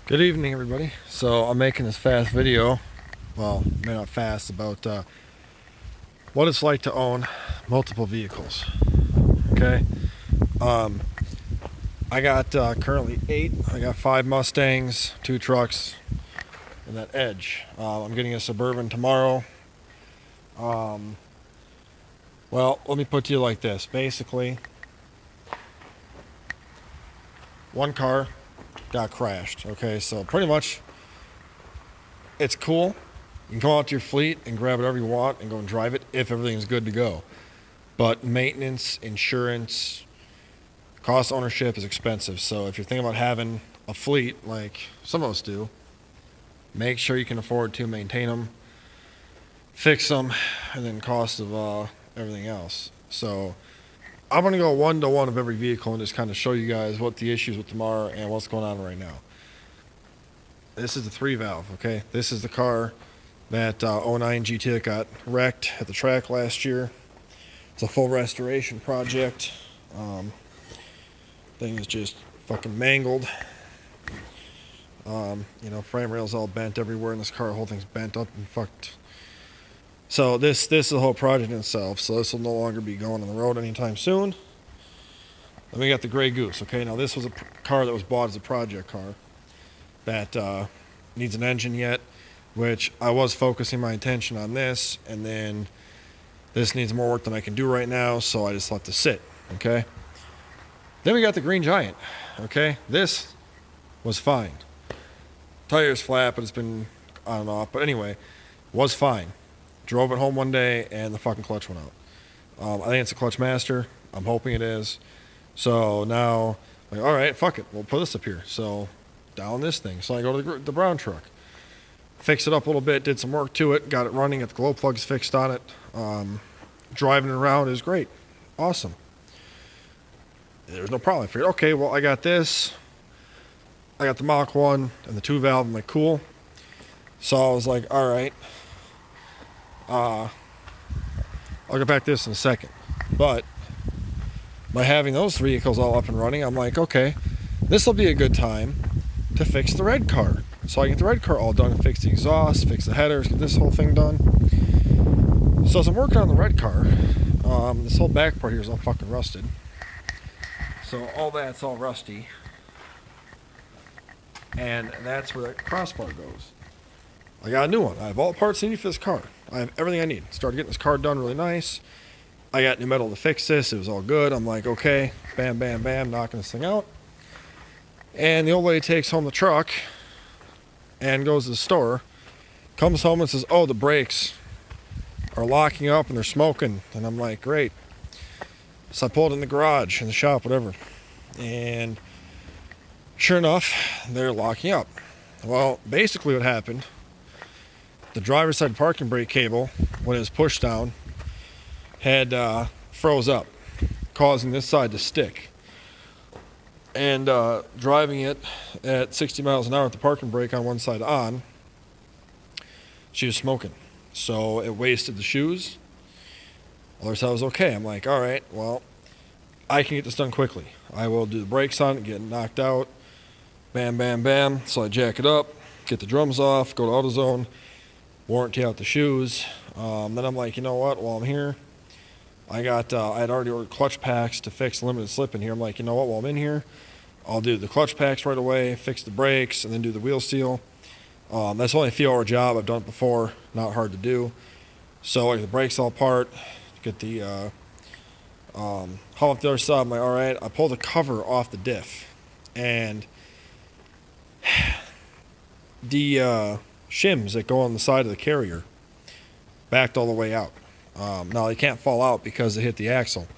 Good evening, everybody. So I'm making this fast video, well, maybe not fast, about what it's like to own multiple vehicles. Okay, um, I got currently 8. I got 5 Mustangs, 2 trucks, and that Edge. I'm getting a Suburban tomorrow. Well, let me put to you like this. Basically, one car got crashed. Okay, so pretty much it's cool. You can come out to your fleet and grab whatever you want and go and drive it if everything's good to go. But maintenance, insurance, cost of ownership is expensive. So if you're thinking about having a fleet like some of us do, make sure you can afford to maintain them, fix them, and then cost of everything else. So I'm going to go 1-to-1 of every vehicle and just kind of show you guys what the issues with them are and what's going on right now. This is the 3-valve, okay? This is the car that 09 GT that got wrecked at the track last year. It's a full restoration project. Thing is just fucking mangled. Frame rails all bent everywhere in this car. The whole thing's bent up and fucked. So this is the whole project in itself. So this will no longer be going on the road anytime soon. Then we got the Grey Goose. Okay, now this was a car that was bought as a project car that needs an engine yet, which I was focusing my attention on this, and then this needs more work than I can do right now, so I just left it sit. Okay. Then we got the Green Giant. Okay, this was fine. Tire's flat, but it's been on and off. But anyway, was fine. Drove it home one day and the fucking clutch went out. I think it's a clutch master. I'm hoping it is. So now, like, all right, fuck it. We'll put this up here. So down this thing. So I go to the brown truck, fix it up a little bit, did some work to it, got it running, got the glow plugs fixed on it. Driving it around is great. Awesome. There's no problem. I figured, okay, well, I got this. I got the Mach 1 and the 2-valve. I'm like, cool. So I was like, all right. I'll get back to this in a second. But by having those vehicles all up and running, I'm like, okay, this will be a good time to fix the red car. So I get the red car all done and fix the exhaust, fix the headers, get this whole thing done. So as I'm working on the red car, this whole back part here is all fucking rusted. So all that's all rusty. And that's where that crossbar goes. I got a new one. I have all the parts needed for this car. I have everything I need. Started getting this car done really nice. I got new metal to fix this. It was all good. I'm like, okay, bam, bam, bam, knocking this thing out. And the old lady takes home the truck and goes to the store, comes home and says, oh, the brakes are locking up and they're smoking. And I'm like, great. So I pulled in the garage, in the shop, whatever. And sure enough, they're locking up. Well, basically what happened, the driver's side parking brake cable, when it was pushed down, had froze up, causing this side to stick. And driving it at 60 miles an hour with the parking brake on one side on, she was smoking. So it wasted the shoes. Other side was okay. I'm like, all right, well, I can get this done quickly. I will do the brakes on it, get it knocked out. Bam, bam, bam. So I jack it up, get the drums off, go to AutoZone, warranty out the shoes. Then I'm like, you know what? While I'm here, I had already ordered clutch packs to fix limited slip in here. I'm like, you know what? While I'm in here, I'll do the clutch packs right away, fix the brakes, and then do the wheel seal. That's only a few hour job. I've done it before. Not hard to do. So I get the brakes all apart, get the haul off the other side. I'm like, all right. I pull the cover off the diff, and the shims that go on the side of the carrier backed all the way out. Now they can't fall out because they hit the axle,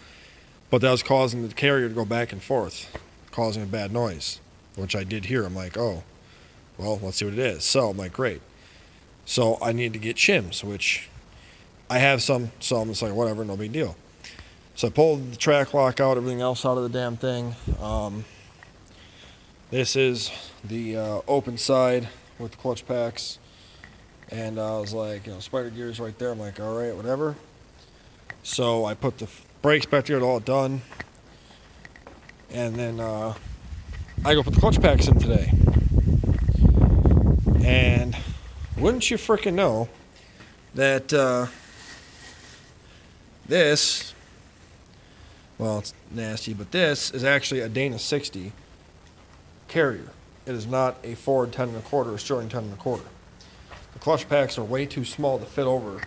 but that was causing the carrier to go back and forth, causing a bad noise, which I did hear. I'm like, oh, well, let's see what it is. So I'm like, great. So I need to get shims, which I have some, so I'm just like, whatever, no big deal. So I pulled the track lock out, everything else out of the damn thing. This is the open side with the clutch packs. And I was like, spider gears right there. I'm like, all right, whatever. So I put the brakes back there, all done. And then I go put the clutch packs in today. And wouldn't you freaking know that this, well, it's nasty, but this is actually a Dana 60 carrier. It is not a Ford 10 1/4 or Sterling 10 1/4. The clutch packs are way too small to fit over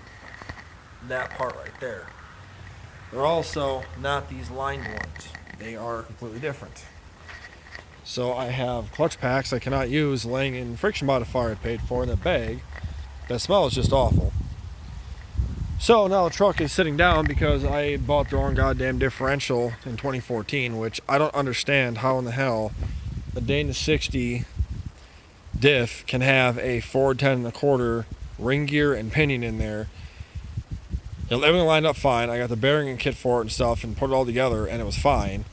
that part right there. They're also not these lined ones. They are completely different. So I have clutch packs I cannot use laying in friction modifier I paid for in a bag. That smell is just awful. So now the truck is sitting down because I bought the wrong goddamn differential in 2014, which I don't understand how in the hell a Dana 60 diff can have a Ford 10 1/4 ring gear and pinion in there. Everything lined up fine. I got the bearing and kit for it and stuff and put it all together and it was fine.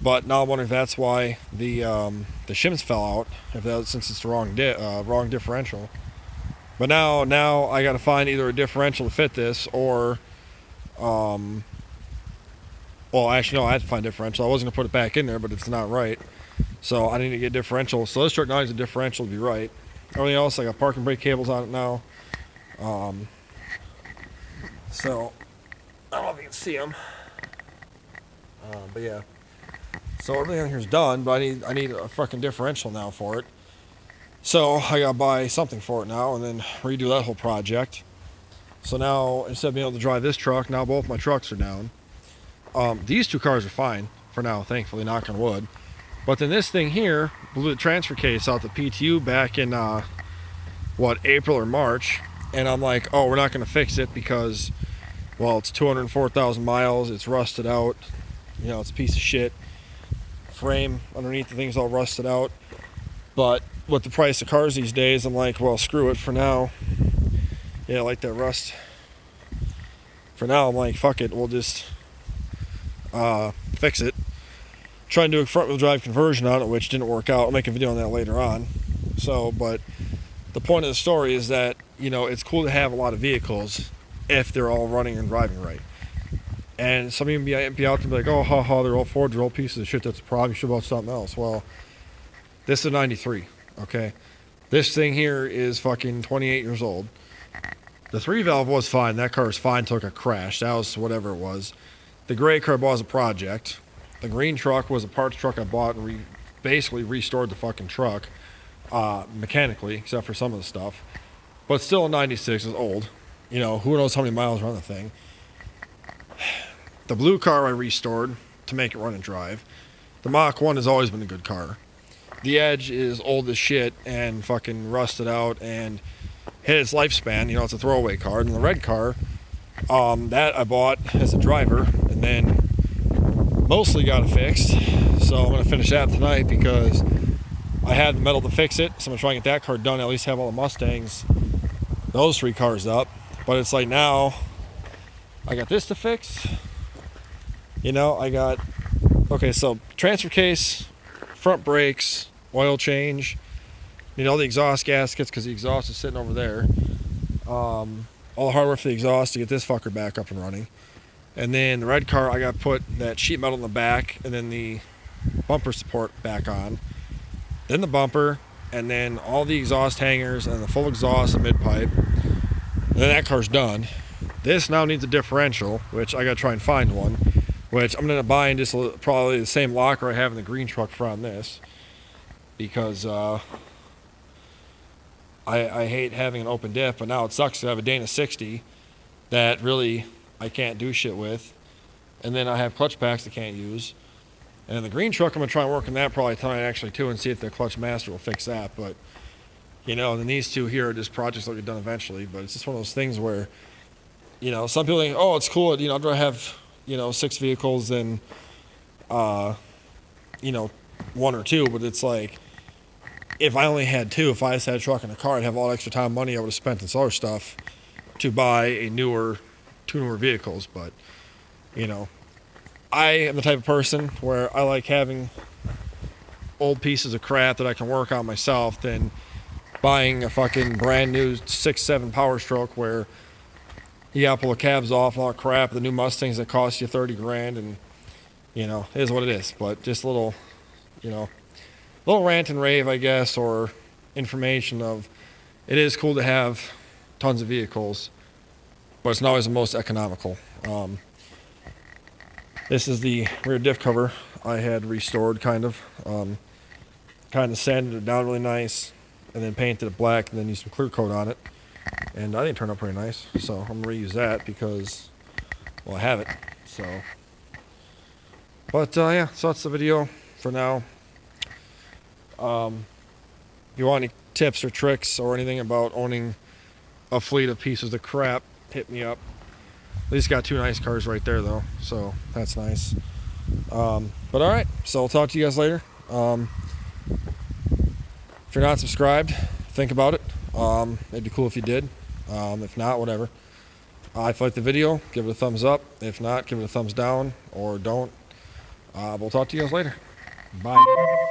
But now I'm wondering if that's why the shims fell out, since it's the wrong differential. But now I got to find either a differential to fit this or, well, actually no, I had to find a differential. I wasn't gonna put it back in there, but it's not right. So I need to get a differential. So this truck now needs a differential to be right. Everything else, I got parking brake cables on it now. So I don't know if you can see them, but yeah. So everything on here is done, but I need a fucking differential now for it. So I gotta buy something for it now and then redo that whole project. So now instead of being able to drive this truck, now both my trucks are down. These two cars are fine for now, thankfully, knock on wood. But then this thing here blew the transfer case out the PTU back in April or March, and I'm like, oh, we're not gonna fix it because, well, it's 204,000 miles, it's rusted out, you know, it's a piece of shit. Frame underneath the thing's all rusted out. But with the price of cars these days, I'm like, well, screw it for now. Yeah, I like that rust. For now, I'm like, fuck it, we'll just fix it. Try and do a front wheel drive conversion on it, which didn't work out. I'll make a video on that later on. So, but the point of the story is that, you know, it's cool to have a lot of vehicles if they're all running and driving right. And some of you be out there and be like, oh, haha, they're all Fords, they're all pieces of shit, that's a problem, you should about something else. Well, this is a 93, okay? This thing here is fucking 28 years old. The 3-valve was fine, that car was fine till it crashed, that was whatever it was. The gray car was a project. The green truck was a parts truck I bought and basically restored the fucking truck, mechanically, except for some of the stuff. But still a 96 is old. You know, who knows how many miles are on the thing. The blue car I restored to make it run and drive. The Mach 1 has always been a good car. The Edge is old as shit and fucking rusted out and hit its lifespan. You know, it's a throwaway car. And the red car, that I bought as a driver and then mostly got it fixed. So I'm going to finish that tonight because I had the metal to fix it. So I'm going to try and get that car done, at least have all the Mustangs, those 3 cars up. But it's like now I got this to fix. You know, I got, okay, so transfer case, front brakes, oil change, you know, the exhaust gaskets because the exhaust is sitting over there. All the hardware for the exhaust to get this fucker back up and running. And then the red car, I got to put that sheet metal in the back and then the bumper support back on. Then the bumper, and then all the exhaust hangers and the full exhaust and mid-pipe. And then that car's done. This now needs a differential, which I got to try and find one. Which I'm going to buy in just probably the same locker I have in the green truck from this. Because I hate having an open diff, but now it sucks to have a Dana 60 that really I can't do shit with. And then I have clutch packs I can't use. And the green truck, I'm going to try and work on that probably tonight actually too and see if the clutch master will fix that. But, you know, and these two here are just projects that will get done eventually. But it's just one of those things where, you know, some people think, oh, it's cool, you know, I'd rather have, you know, 6 vehicles than, you know, 1 or 2. But it's like, if I only had 2, if I just had a truck and a car, I'd have all the extra time and money I would have spent on other stuff to buy 2 newer vehicles. But, you know, I am the type of person where I like having old pieces of crap that I can work on myself than buying a fucking brand new 6.7 Power Stroke where you gotta pull the cabs off and all that crap. The new Mustangs that cost you $30,000, and you know, it is what it is. But just a little, you know, little rant and rave, I guess, or information of it is cool to have tons of vehicles, but it's not always the most economical. This is the rear diff cover I had restored, kind of sanded it down really nice, and then painted it black, and then used some clear coat on it, and I think it turned out pretty nice. So I'm gonna reuse that because, well, I have it. So, but yeah, so that's the video for now. If you want any tips or tricks or anything about owning a fleet of pieces of crap, hit me up. At least got 2 nice cars right there though, so that's nice. But all right, so I'll talk to you guys later. If you're not subscribed, think about it. It'd be cool if you did. If not, whatever. If you like the video, give it a thumbs up. If not, give it a thumbs down or don't. We'll talk to you guys later. Bye.